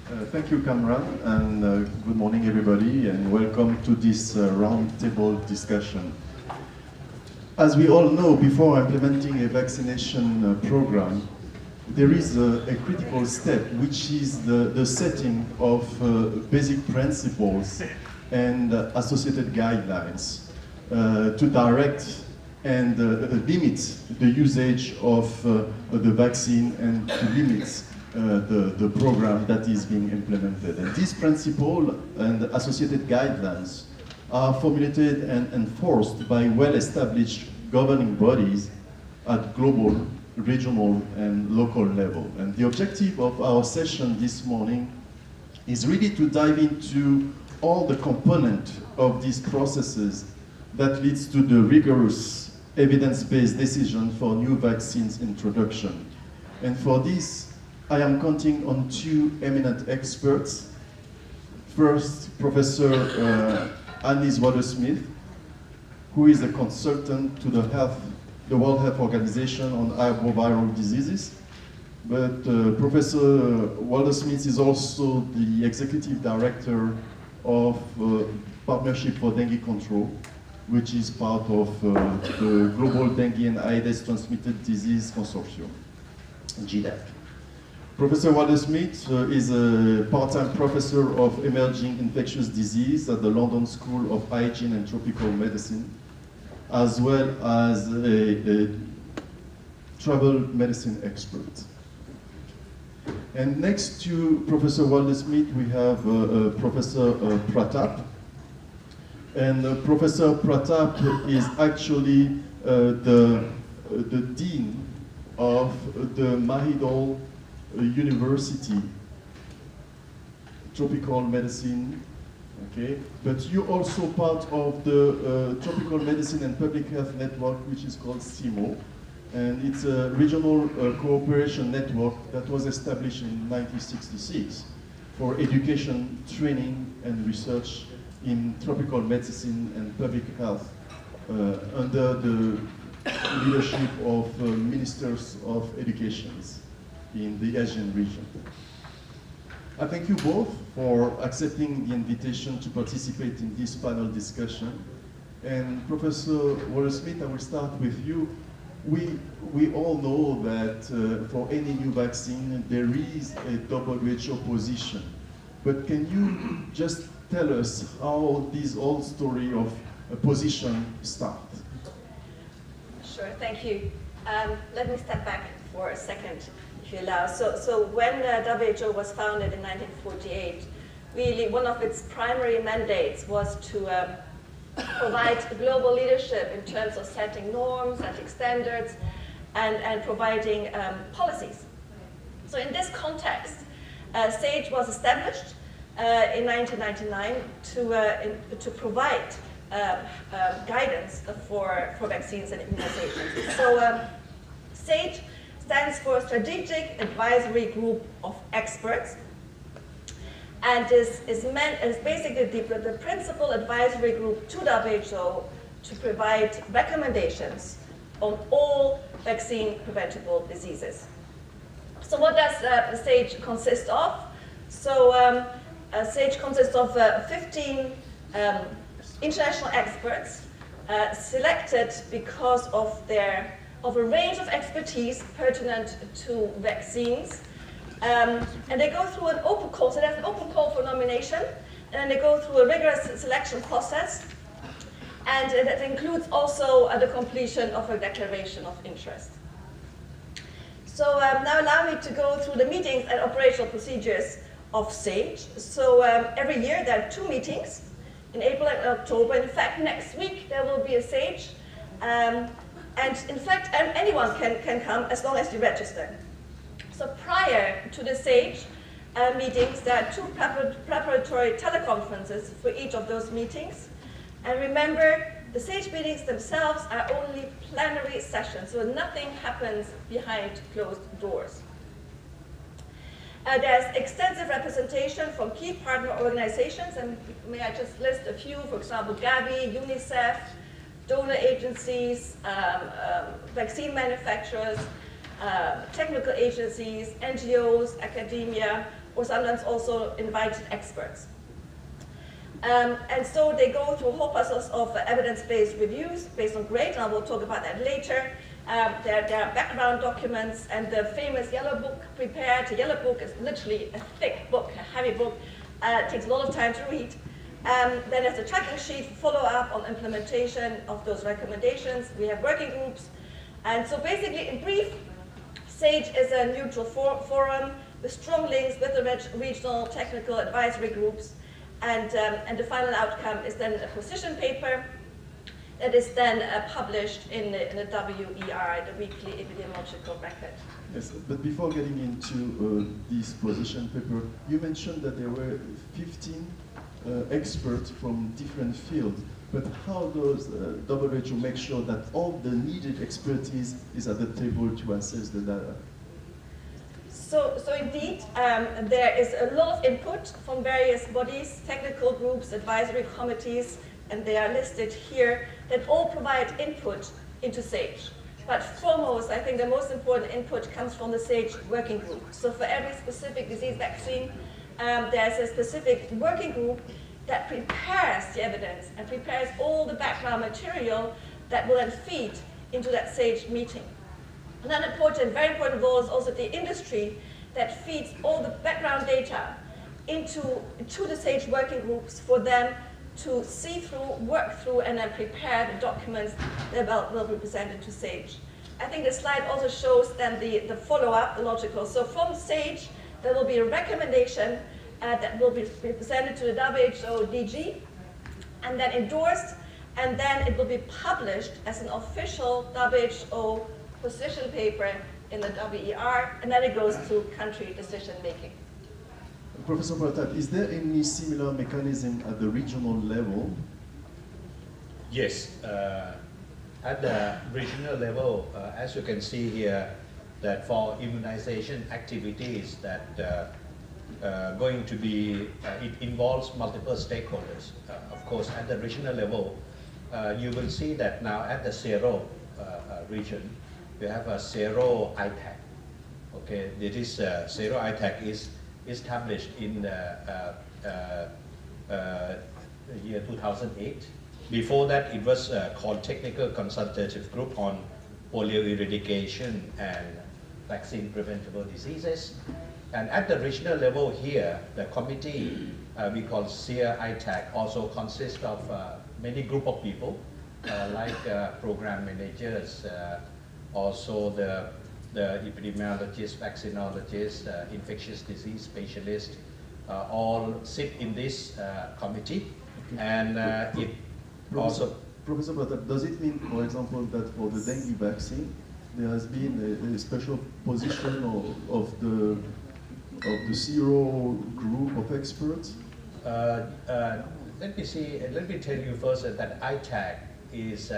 Thank you, Cameron, and good morning, everybody, and welcome to this roundtable discussion. As we all know, before implementing a vaccination program, there is a critical step, which is the setting of basic principles and associated guidelines to direct and limit the usage of the vaccine and to limit the program that is being implemented. And these principles and associated guidelines are formulated and enforced by well-established governing bodies at global, regional, and local level. And the objective of our session this morning is really to dive into all the components of these processes that leads to the rigorous evidence-based decision for new vaccines introduction. And for this, I am counting on two eminent experts. First, Professor Annelies Watersmith, who is a consultant to the World Health Organization on arboviral diseases. But Professor Watersmith is also the executive director of Partnership for Dengue Control, which is part of the Global Dengue and Aedes Transmitted Disease Consortium, GDAC. Professor Watersmith is a part-time professor of emerging infectious disease at the London School of Hygiene and Tropical Medicine, as well as a travel medicine expert. And next to Professor Watersmith, we have Professor Pratap. And Professor Pratap is actually the dean of the Mahidol University Tropical Medicine. Okay, but you're also part of the Tropical Medicine and Public Health Network, which is called CIMO, and it's a regional cooperation network that was established in 1966 for education, training, and research in tropical medicine and public health under the leadership of ministers of education in the Asian region. I thank you both for accepting the invitation to participate in this panel discussion. And Professor Watersmith, I will start with you. We all know that for any new vaccine, there is a WHO position. But can you just tell us how this whole story of a position starts? Sure, thank you. Let me step back for a second, if you allow. So when WHO was founded in 1948, really one of its primary mandates was to provide global leadership in terms of setting norms, setting standards, and providing policies. So in this context, SAGE was established in 1999 to provide guidance for vaccines and immunizations. So SAGE stands for Strategic Advisory Group of Experts, and is basically the principal advisory group to WHO to provide recommendations on all vaccine-preventable diseases. So what does SAGE consist of? So SAGE consists of 15 international experts selected because of a range of expertise pertinent to vaccines. And they go through an open call, so there's an open call for nomination, and then they go through a rigorous selection process, and that includes also the completion of a declaration of interest. So now allow me to go through the meetings and operational procedures of SAGE. So every year there are 2 meetings, in April and October. In fact, next week there will be a SAGE, and in fact anyone can come as long as you register. So prior to the SAGE meetings, there are 2 preparatory teleconferences for each of those meetings. And remember, the SAGE meetings themselves are only plenary sessions, so nothing happens behind closed doors. There's extensive representation from key partner organizations, and may I just list a few, for example, Gavi, UNICEF, donor agencies, vaccine manufacturers, technical agencies, NGOs, academia, or sometimes also invited experts. And so they go through a whole process of evidence-based reviews based on grade, and I will talk about that later. There are background documents, and the famous yellow book prepared. The yellow book is literally a thick book, a heavy book. It takes a lot of time to read. Then there's a tracking sheet, follow-up on implementation of those recommendations. We have working groups. And so basically, in brief, SAGE is a neutral forum with strong links with the regional technical advisory groups. And the final outcome is then a position paper that is then published in the WER, the Weekly Epidemiological Record. Yes, but before getting into this position paper, you mentioned that there were 15 experts from different fields. But how does WHO make sure that all the needed expertise is at the table to assess the data? So indeed, there is a lot of input from various bodies, technical groups, advisory committees, and they are listed here, that all provide input into SAGE. But foremost, I think the most important input comes from the SAGE working group. So for every specific disease vaccine, there's a specific working group that prepares the evidence and prepares all the background material that will then feed into that SAGE meeting. Another important, very important role is also the industry that feeds all the background data to the SAGE working groups for them to see through, work through, and then prepare the documents that will be presented to SAGE. I think the slide also shows then the follow-up, the logical. So from SAGE, there will be a recommendation that will be presented to the WHO DG, and then endorsed, and then it will be published as an official WHO position paper in the WER, and then it goes to country decision making. Professor Pratat, is there any similar mechanism at the regional level? Yes, at the regional level, as you can see here, that for immunization activities that going to be, it involves multiple stakeholders. Of course, at the regional level, you will see that now at the Zero region, we have a Zero ITAC. Okay, this Zero ITAC is established in the year 2008. Before that, it was called Technical Consultative Group on Polio Eradication and Vaccine Preventable Diseases. And at the regional level here, the committee we call SEER ITAC also consists of many group of people like program managers, also the epidemiologists, vaccinologists, infectious disease specialists, all sit in this committee. And it also... Professor Pratat, does it mean, for example, that for the dengue vaccine, there has been a special position of the Zero group of experts? Let me see. Let me tell you first that ITAC is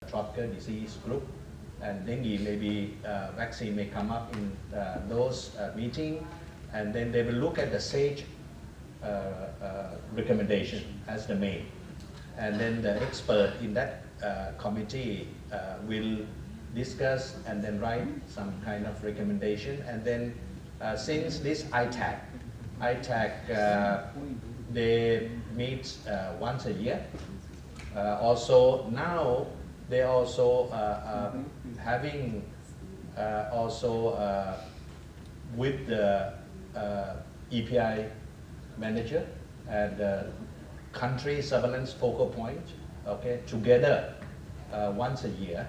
tropical disease group, and dengue maybe vaccine may come up in those meetings, and then they will look at the SAGE recommendation as the main, and then the expert in that committee will discuss and then write some kind of recommendation. And then since this ITAC they meet once a year. Also now they also having also with the EPI manager and country surveillance focal point, okay, together once a year.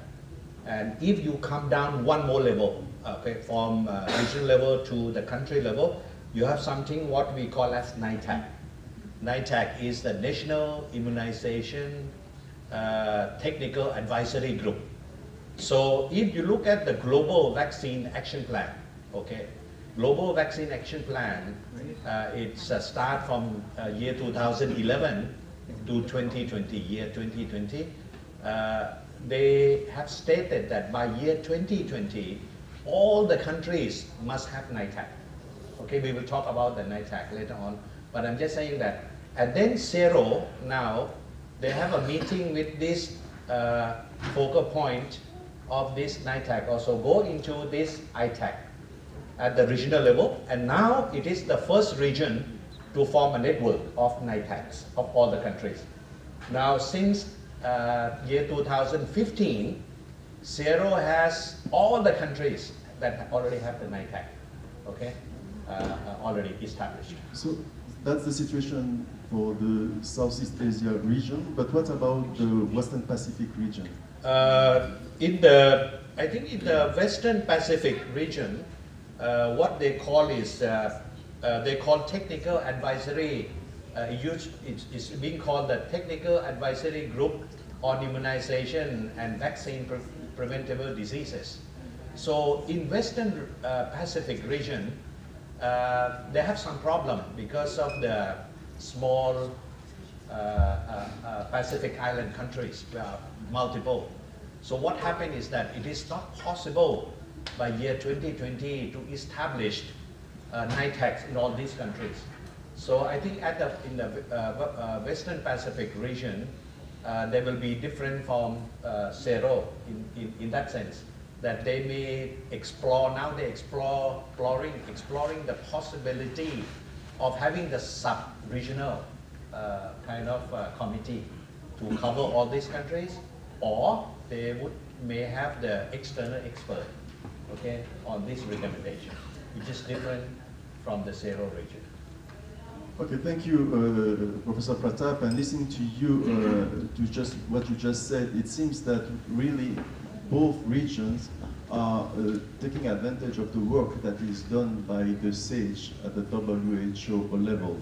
And if you come down one more level, okay, from regional level to the country level, you have something what we call as NITAC. NITAC is the National Immunization Technical Advisory Group. So if you look at the Global Vaccine Action Plan, okay, Global Vaccine Action Plan, it's start from year 2011 to 2020, year 2020. They have stated that by year 2020, all the countries must have NITAC. Okay, we will talk about the NITAC later on. But I'm just saying that. And then zero, now, they have a meeting with this focal point of this NITAC, also go into this ITAC at the regional level. And now it is the first region to form a network of NITACs of all the countries. Now, since year 2015, Zero has all the countries that already have the NITAC, okay, already established. So that's the situation for the Southeast Asia region, but what about the Western Pacific region? I think in the Western Pacific region, what they call is, they call technical advisory, it's being called the Technical Advisory Group on Immunization and Vaccine Preventable Diseases. So in Western Pacific region, they have some problem because of the small Pacific Island countries, multiple. So what happened is that it is not possible by year 2020 to establish NITACs in all these countries. So I think in the Western Pacific region, they will be different from Zero in that sense, that they may explore, now they exploring the possibility of having the sub-regional kind of committee to cover all these countries, or they may have the external expert, okay, on this recommendation, which is different from the Zero region. Okay, thank you, Professor Pratap. And listening to you, to what you just said, it seems that really both regions are taking advantage of the work that is done by the SAGE at the WHO level.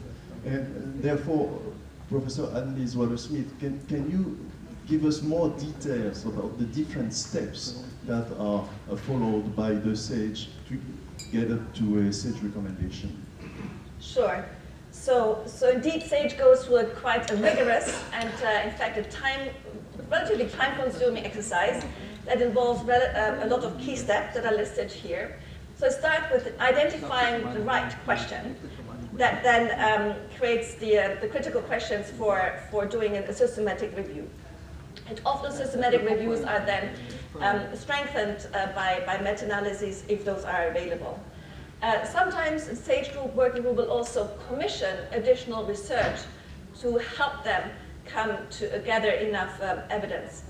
And therefore, Professor Annelies Waller-Smith, can you give us more details about the different steps that are followed by the SAGE to get up to a SAGE recommendation? Sure. So indeed, SAGE goes through quite a rigorous and, in fact, relatively time-consuming exercise that involves a lot of key steps that are listed here. So I start with identifying the right question that then creates the critical questions for doing a systematic review. And often systematic reviews are then strengthened by meta-analyses if those are available. Sometimes the SAGE group working group will also commission additional research to help them come to gather enough evidence.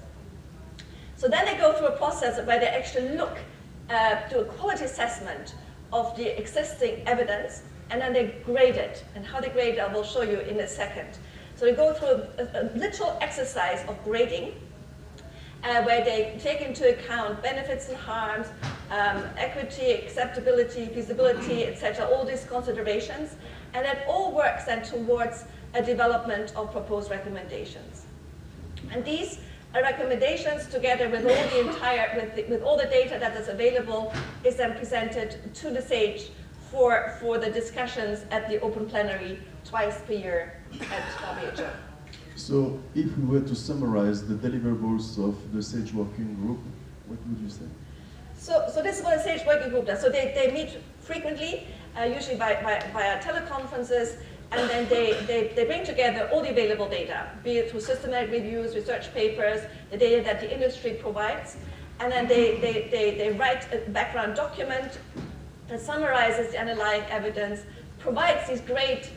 So then they go through a process where they actually look do a quality assessment of the existing evidence, and then they grade it. And how they grade it, I will show you in a second. So they go through a literal exercise of grading, where they take into account benefits and harms, equity, acceptability, feasibility, etc., all these considerations, and that all works then towards a development of proposed recommendations. And these recommendations, together with all the data that is available, is then presented to the SAGE for the discussions at the open plenary twice per year at WHO. So if we were to summarize the deliverables of the SAGE working group, what would you say? So this is what a SAGE working group does. So they meet frequently, usually via teleconferences, and then they bring together all the available data, be it through systematic reviews, research papers, the data that the industry provides, and then they write a background document that summarizes the underlying evidence, provides these great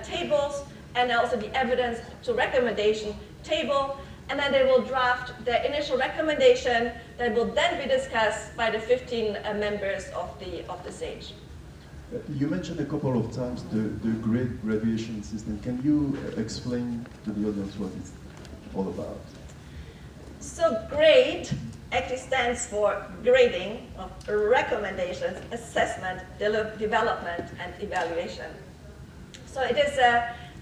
tables, and also the evidence to recommendation table, and then they will draft their initial recommendation that will then be discussed by the 15 members of the SAGE. You mentioned a couple of times the grade graduation system. Can you explain to the audience what it's all about? So GRADE actually stands for grading of recommendations, assessment, development, and evaluation. So it is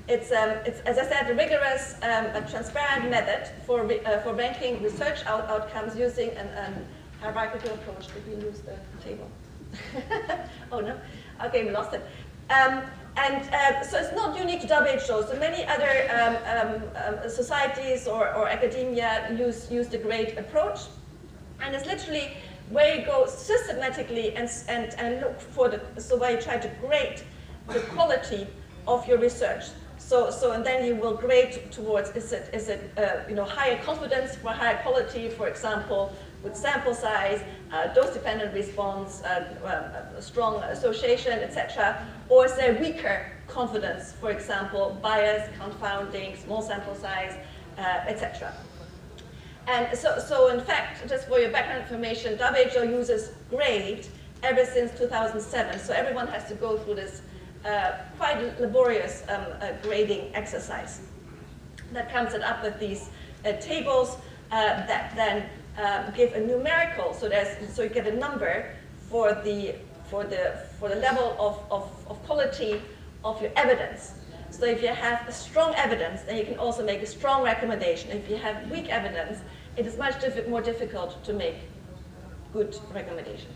it's as I said, a rigorous but transparent method for ranking research outcomes using a hierarchical approach. Did we lose the table? Oh no. Okay, we lost it. So it's not unique to WHO. So many other societies or academia use the GRADE approach, and it's literally where you go systematically and look for so where you try to grade the quality of your research. So and then you will grade towards, is it higher confidence for higher quality, for example, with sample size, dose-dependent response, strong association, etc., or is there weaker confidence, for example, bias, confounding, small sample size, etc. And so in fact, just for your background information, WHO uses grade ever since 2007. So everyone has to go through this quite laborious grading exercise that comes up with these tables that then give a numerical. So you get a number for the level of quality of your evidence. So if you have a strong evidence, then you can also make a strong recommendation. If you have weak evidence, it is much more difficult to make good recommendations.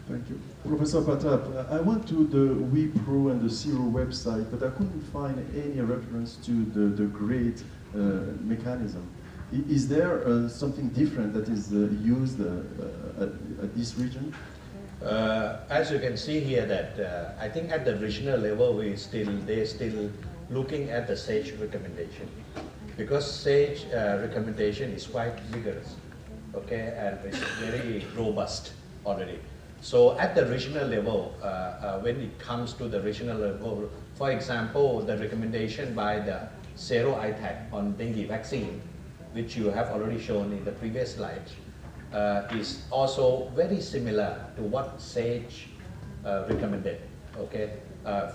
Thank you. Professor Pratap, I went to the WePro and the Zero website, but I couldn't find any reference to the grade mechanism. Is there something different that is used at this region? As you can see here, that I think at the regional level, they're still looking at the SAGE recommendation, because SAGE recommendation is quite vigorous, okay, and it's very robust already. So at the regional level, when it comes to the regional level, for example, the recommendation by the Zero ITAC on dengue vaccine, which you have already shown in the previous slide, is also very similar to what SAGE recommended. Okay,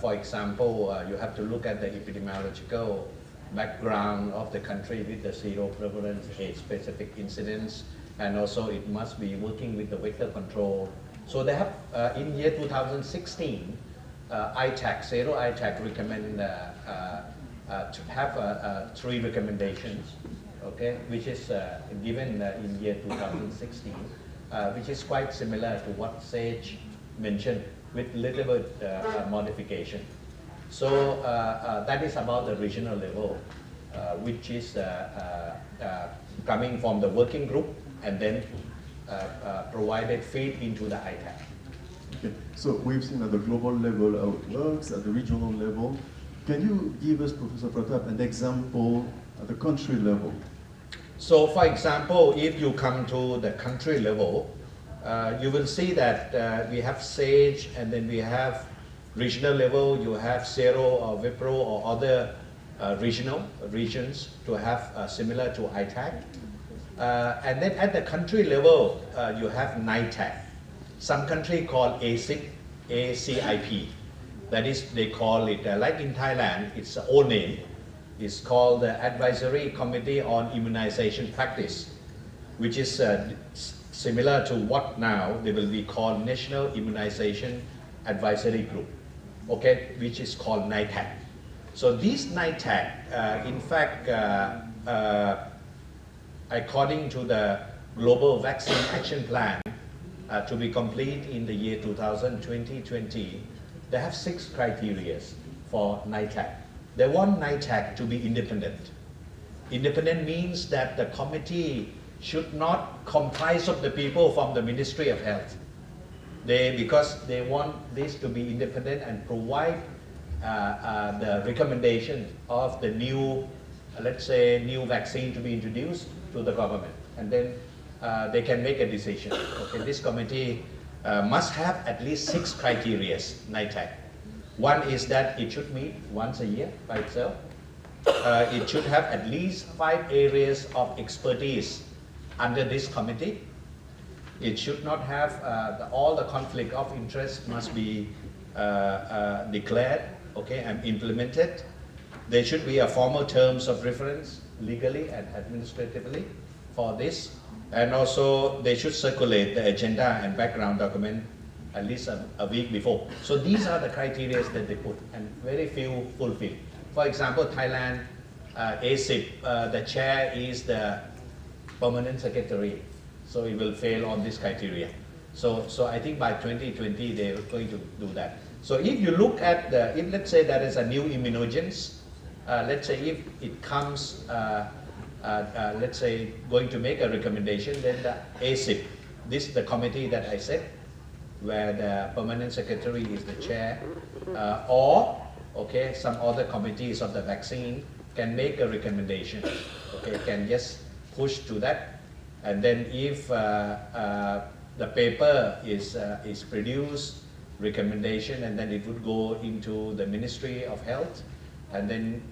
for example, you have to look at the epidemiological background of the country with the zero prevalence, age-specific incidents, and also it must be working with the vector control. So they have in year 2016, ITAC, Zero ITAC recommend to have 3 recommendations. Okay, which is given in year 2016, which is quite similar to what SAGE mentioned with little bit modification. So that is about the regional level, which is coming from the working group and then provided feed into the ITAC. Okay, so we've seen at the global level how it works, at the regional level. Can you give us, Professor Pratap, an example at the country level? So for example, if you come to the country level, you will see that we have SAGE, and then we have regional level, you have Zero or WIPRO or other regions to have similar to ITAC. And then at the country level, you have NITAC. Some country call ACIP, ACIP. That is, they call it, like in Thailand, it's the old name. It's called the Advisory Committee on Immunization Practice, which is similar to what now they will be called National Immunization Advisory Group, okay, which is called NITAC. So this NITAC, in fact, according to the Global Vaccine Action Plan, to be complete in the year 2020, they have 6 criteria for NITAC. They want NITAC to be independent. Independent means that the committee should not comprise of the people from the Ministry of Health. Because they want this to be independent and provide the recommendation of the new, let's say, new vaccine to be introduced to the government. And then they can make a decision. Okay, this committee must have at least 6 criteria, NITAC. One is that it should meet once a year by itself. It should have at least 5 areas of expertise under this committee. It should not have all the conflict of interest must be declared, okay, and implemented. There should be a formal terms of reference legally and administratively for this. And also they should circulate the agenda and background document at least a week before. So these are the criteria that they put, and very few fulfill. For example, Thailand, ACIP, the chair is the permanent secretary, so it will fail on this criteria. So I think by 2020 they are going to do that. So if you look at if let's say there is a new immunogens, let's say if it comes, let's say going to make a recommendation, then the ACIP, this is the committee that I said, where the permanent secretary is the chair, or okay, some other committees of the vaccine can make a recommendation, okay, can just push to that. And then if the paper is produced, recommendation, and then it would go into the Ministry of Health, and then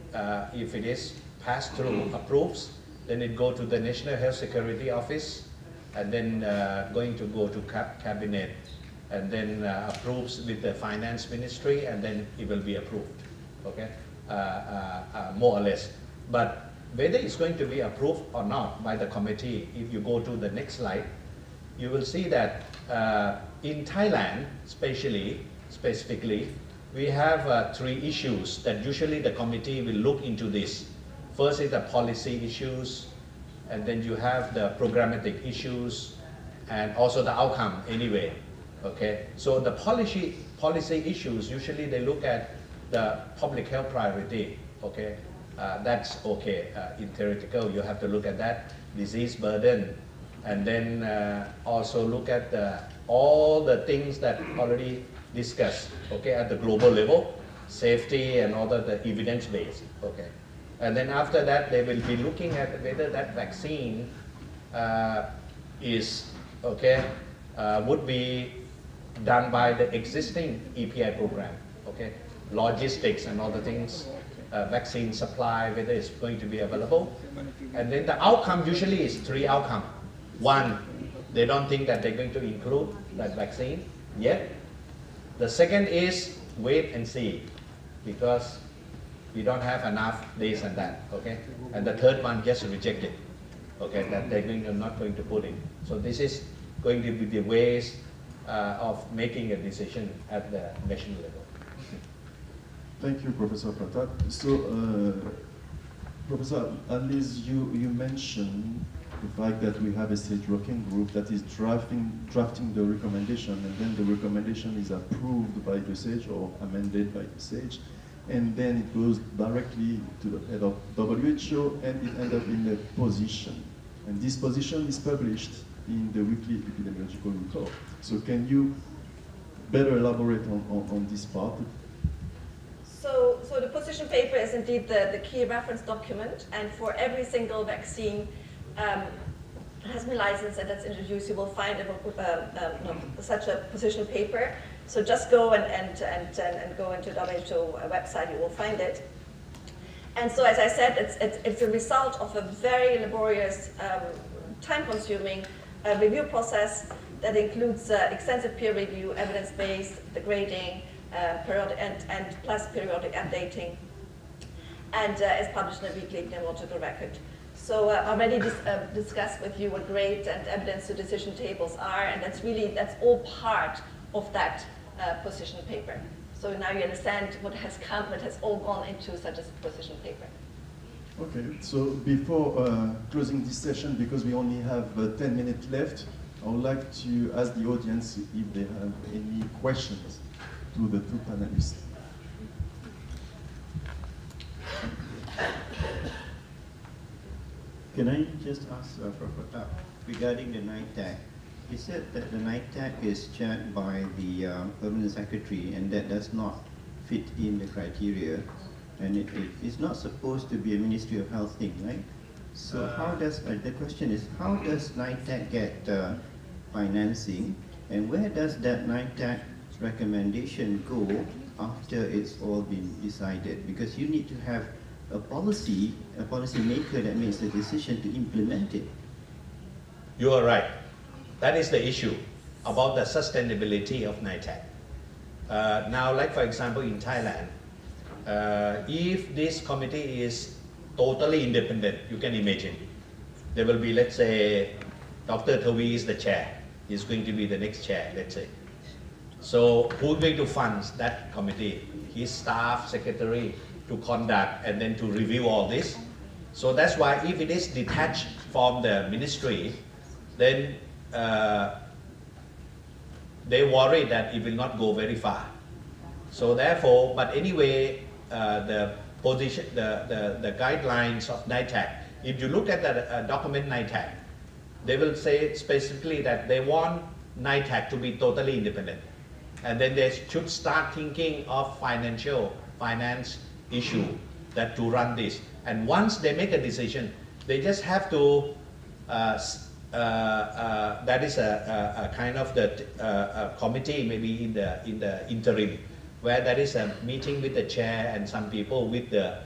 if it is passed through, approves, then it go to the National Health Security Office, and then going to go to Cabinet, and then approves with the Finance Ministry, and then it will be approved, okay, more or less. But whether it's going to be approved or not by the committee, if you go to the next slide, you will see that in Thailand, specifically, we have 3 issues that usually the committee will look into this. First is the policy issues, and then you have the programmatic issues, and also the outcome anyway. Okay, so the policy issues, usually they look at the public health priority. Okay, that's okay. In theoretical, you have to look at that disease burden, and then also look at all the things that already discussed. Okay, at the global level, safety and all the evidence base. Okay, and then after that, they will be looking at whether that vaccine is okay, would be done by the existing EPI program, okay, logistics and other things, vaccine supply, whether it's going to be available. And then the outcome usually is 3 outcomes. 1, they don't think that they're going to include that vaccine yet. The second is wait and see, because we don't have enough this and that, okay. And the third one, just reject it, okay, that they're not going to put in. So this is going to be the ways of making a decision at the national level. Thank you, Professor Pratat. So, Professor, at least you mentioned the fact that we have a SAGE working group that is drafting the recommendation, and then the recommendation is approved by the SAGE or amended by the SAGE, and then it goes directly to the head of WHO, and it ends up in a position. And this position is published in the weekly epidemiological report. So can you better elaborate on this part? So the position paper is indeed the key reference document, and for every single vaccine has been licensed and that's introduced, you will find such a position paper. So just go and go into the WHO website, you will find it. And so, as I said, it's a result of a very laborious, time-consuming review process that includes extensive peer review, evidence-based, the grading, periodic and plus periodic updating, and is published in a weekly epidemiological record. So I already discussed with you what grade and evidence to decision tables are, and that's all part of that position paper. So now you understand what has all gone into such a position paper. Okay, so before closing this session, because we only have 10 minutes left, I would like to ask the audience if they have any questions to the 2 panelists. Can I just ask regarding the NITAC? You said that the NITAC is chaired by the Permanent Secretary, and that does not fit in the criteria, and it is not supposed to be a Ministry of Health thing, right? So how does, the question is, how does NITAC get financing, and where does that NITAC recommendation go after it's all been decided? Because you need to have a policy maker that makes the decision to implement it. You are right. That is the issue about the sustainability of NITAC. Now, like for example, in Thailand, if this committee is totally independent, you can imagine, there will be, let's say, Dr. Thawi is the chair. He's going to be the next chair, let's say. So who's going to fund that committee? His staff, secretary, to conduct and then to review all this. So that's why if it is detached from the ministry, then they worry that it will not go very far. So therefore, but anyway, the position, the guidelines of NITAC, if you look at the document NITAC, they will say specifically that they want NITAC to be totally independent. And then they should start thinking of financial finance issue that to run this. And once they make a decision, they just have to, that is a kind of the a committee maybe in the interim, where there is a meeting with the chair and some people with the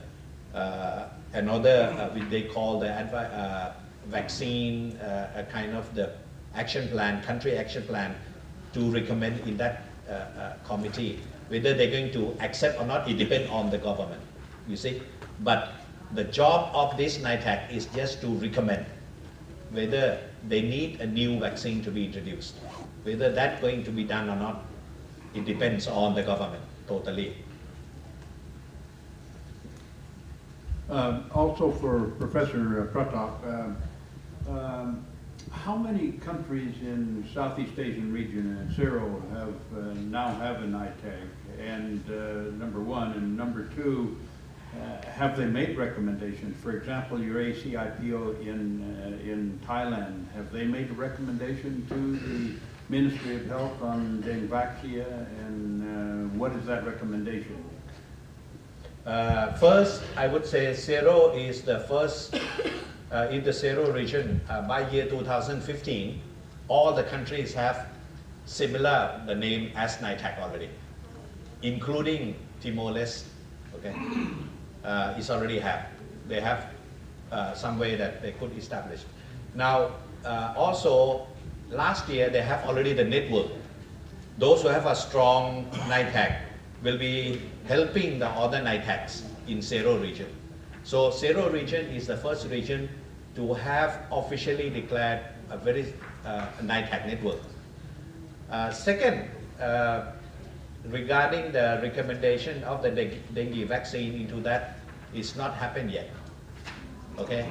another which they call the vaccine, a kind of the action plan, country action plan to recommend in that committee. Whether they're going to accept or not, it depends on the government, you see. But the job of this NITAC is just to recommend whether they need a new vaccine to be introduced. Whether that's going to be done or not, it depends on the government, totally. Also for Professor Pratap, how many countries in Southeast Asian region and CERO have now have an ITAG? And number one, and number two, have they made recommendations? For example, your ACIPO in Thailand, have they made a recommendation to the Ministry of Health on dengue vaccine, and what is that recommendation? First, I would say CERO is the first, in the CERO region, by year 2015, all the countries have similar the name as NITAC already, including Timor-Leste, okay? It's already have. They have some way that they could establish. Now, also, last year they have already the network. Those who have a strong NITAC will be helping the other NITACs in CERO region. So CERO region is the first region to have officially declared a very NITAC network. Second, regarding the recommendation of the dengue vaccine into that, it's not happened yet, okay?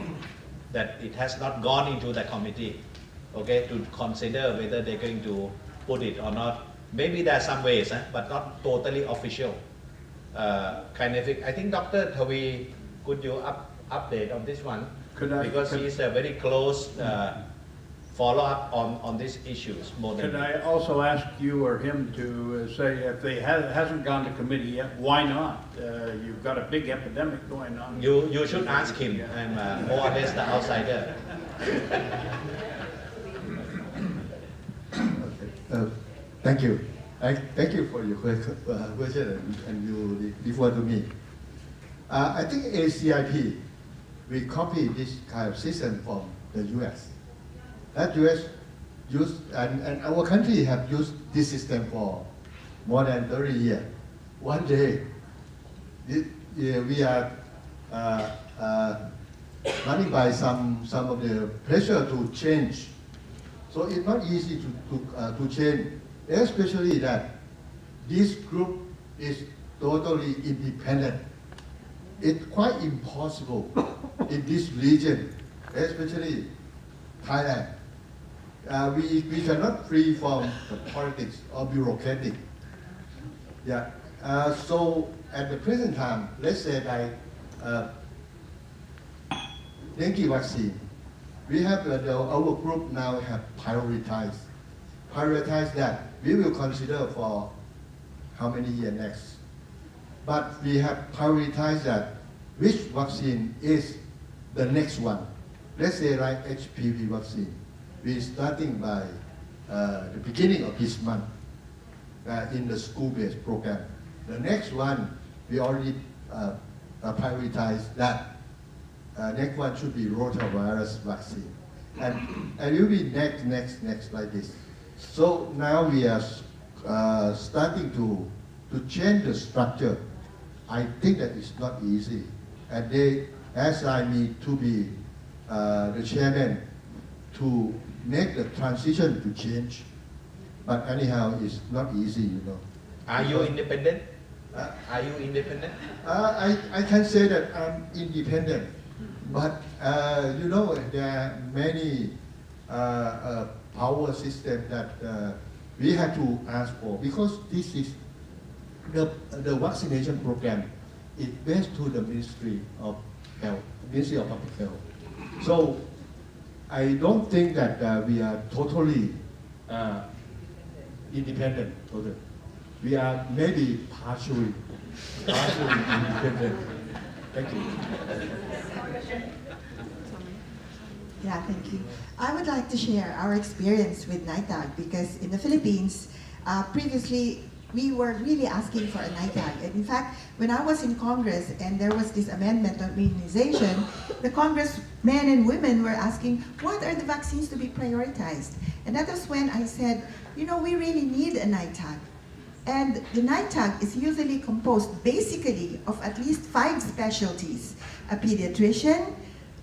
That it has not gone into the committee, okay, to consider whether they're going to put it or not. Maybe there are some ways, but not totally official. Kind of, I think Dr. Thawi, could you update on this one? Because he's a very close follow-up on these issues more than Could I also ask you or him to say if they hasn't gone to committee yet, why not? You've got a big epidemic going on. You should ask him. I'm more or less the outsider. Thank you. Thank you for your question and you refer to me. I think ACIP, we copy this kind of system from the US. That US used, and our country have used this system for more than 30 years. One day, we are running by some of the pressure to change. So it's not easy to change, especially that this group is totally independent. It's quite impossible in this region, especially Thailand. We cannot free from the politics or bureaucratic. Yeah. So at the present time, let's say like dengue vaccine, we have our group now have prioritized that we will consider for how many years next. But we have prioritized that which vaccine is the next one. Let's say like HPV vaccine. We're starting by the beginning of this month in the school-based program. The next one, we already prioritized that. Next one should be rotavirus vaccine. And it will be next like this. So now we are starting to change the structure. I think that it's not easy. And they asked me to be the chairman to make the transition to change. But anyhow, it's not easy, you know. Are you independent? Are you independent? I can say that I'm independent. But you know, there are many power systems that we have to ask for, because this is the vaccination program. It's based to the Ministry of Health, Ministry of Public Health. So I don't think that we are totally independent. We are maybe partially partially independent. Thank you. Yeah, thank you. I would like to share our experience with NITAG because in the Philippines, previously we were really asking for a NITAG. And in fact, when I was in Congress and there was this amendment on immunization, the congressmen and women were asking, what are the vaccines to be prioritized? And that was when I said, you know, we really need a NITAG. And the NITAG is usually composed basically of at least 5 specialties: a pediatrician,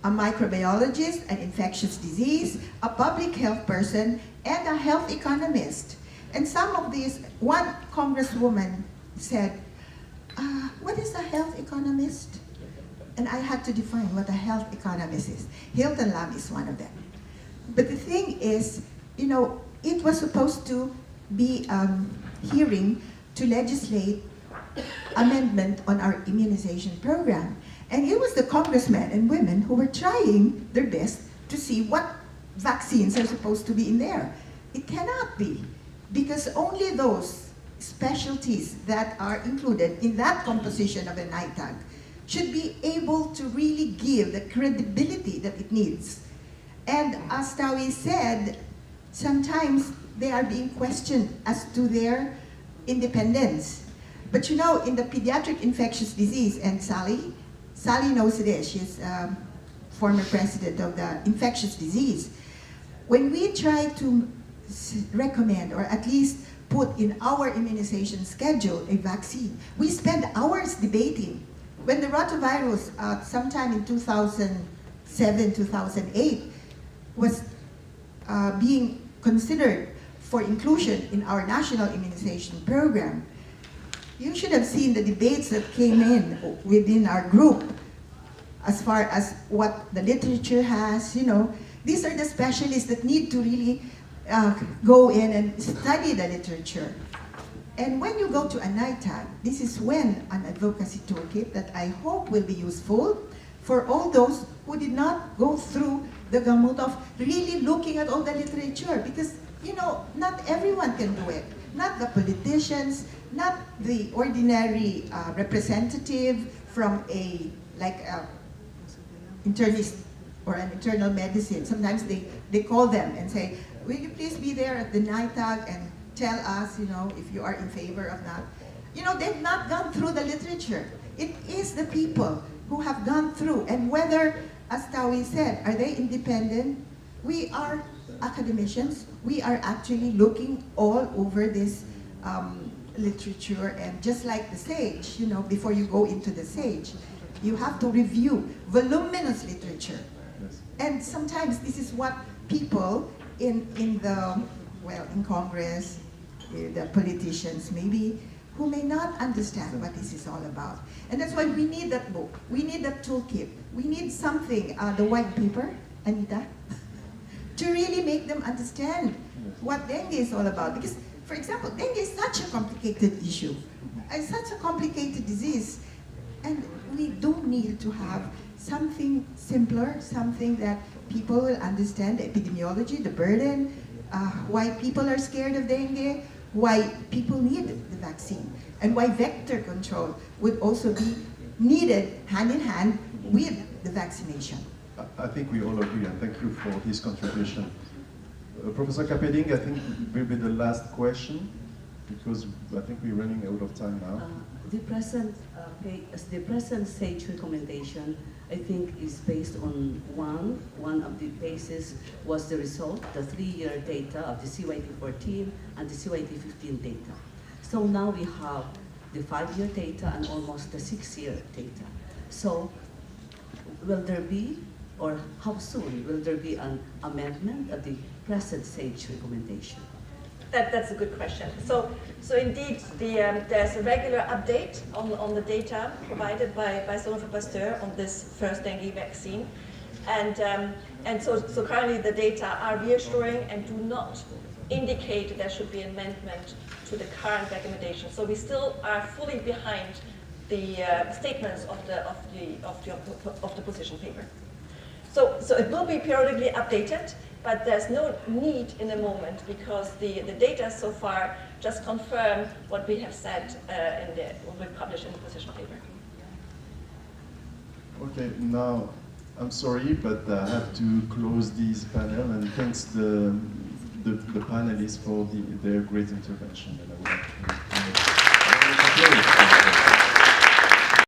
a microbiologist, an infectious disease, a public health person, and a health economist. And some of these, one congresswoman said, what is a health economist? And I had to define what a health economist is. Hilton Lam is one of them. But the thing is, you know, it was supposed to be hearing to legislate amendment on our immunization program. And it was the congressmen and women who were trying their best to see what vaccines are supposed to be in there. It cannot be, because only those specialties that are included in that composition of a NITAG should be able to really give the credibility that it needs. And as Tawi said, sometimes they are being questioned as to their independence. But you know, in the pediatric infectious disease, and Sally knows this, she's former president of the infectious disease. When we try to recommend, or at least put in our immunization schedule, a vaccine, we spend hours debating. When the rotavirus, sometime in 2007, 2008, was being considered for inclusion in our national immunization program, you should have seen the debates that came in within our group as far as what the literature has, you know. These are the specialists that need to really go in and study the literature. And when you go to a NITAG, this is when an advocacy toolkit that I hope will be useful for all those who did not go through the gamut of really looking at all the literature, because, you know, not everyone can do it. Not the politicians, not the ordinary representative from a, like internist or an internal medicine. Sometimes they call them and say, will you please be there at the NITAG and tell us, you know, if you are in favor of that. You know, they've not gone through the literature. It is the people who have gone through, and whether, as Tawi said, are they independent? We are academicians. We are actually looking all over this literature, and just like the SAGE, you know, before you go into the SAGE, you have to review voluminous literature. Yes. And sometimes this is what people in Congress, the politicians maybe, who may not understand what this is all about. And that's why we need that book. We need that toolkit. We need something, the white paper, Anita, to really make them understand what dengue is all about. Because, for example, dengue is such a complicated issue, and such a complicated disease. And we do need to have something simpler, something that people will understand, the epidemiology, the burden, why people are scared of dengue, why people need the vaccine, and why vector control would also be needed hand in hand with the vaccination. I think we all agree, and thank you for his contribution. Professor Kapeding, I think will be the last question, because I think we're running out of time now. The present SAGE recommendation, I think, is based on one of the bases was the result, the 3-year data of the CYT14 and the CYT15 data. So now we have the 5-year data and almost the 6-year data. So will there be, or how soon will there be an amendment of the present SAGE recommendation? That's a good question. So indeed, there's a regular update on the data provided by Sanofi Pasteur on this first dengue vaccine, and so currently the data are reassuring and do not indicate there should be an amendment to the current recommendation. So we still are fully behind the statements of the position paper. So it will be periodically updated, but there's no need in the moment because the data so far just confirm what we have said what we published in the position paper. Okay, now I'm sorry, but I have to close this panel, and thanks the panelists for their great intervention. And I would like to